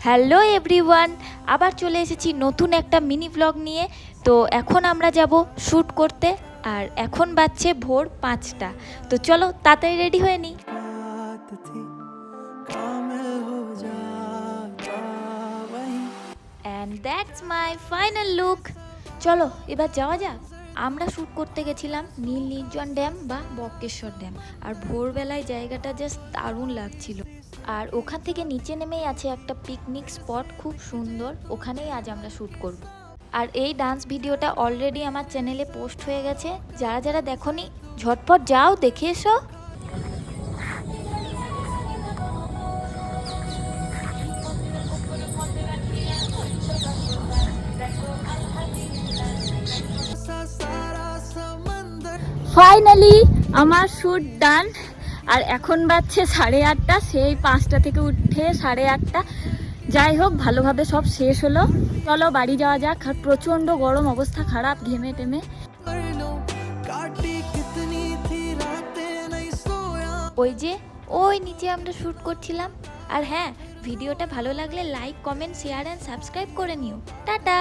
Hello everyone, আবার চলে এসেছি নতুন একটা মিনি ব্লগ নিয়ে। তো এখন আমরা যাব শ্যুট করতে, আর এখন বাজছে ভোর 5টা। তো চলো তাড়াতাড়ি রেডি হয়ে নিই। And that's my final look. চলো এবার যাওয়া যাক। আমরা শ্যুট করতে গেছিলাম নীল নির্জন ড্যাম বা বক্রেশ্বর ড্যাম, আর ভোরবেলায় জায়গাটা জাস্ট দারুণ লাগছিল। আর ওখান থেকে নিচে নেমেই আছে একটা পিকনিক স্পট, খুব সুন্দর, ওখানেই আজ আমরা শ্যুট করব। আর এই ডান্স ভিডিওটা অলরেডি আমার চ্যানেলে পোস্ট হয়ে গেছে, যারা যারা দেখোনি ঝটপট যাও দেখে এসো। ফাইনালি আমার শ্যুট ডান। আর এখন বাজছে 8:30, সেই 5টা থেকে উঠে 8:30। যাই হোক, ভালোভাবে সব শেষ হলো। চলো বাড়ি যাওয়া যাক। আর প্রচণ্ড গরম, অবস্থা খারাপ, ঘেমে টেমে। ওই যে ওই নিচে আমরা শ্যুট করছিলাম। আর হ্যাঁ, ভিডিওটা ভালো লাগলে like, comment, share and subscribe করে নিও। টাটা।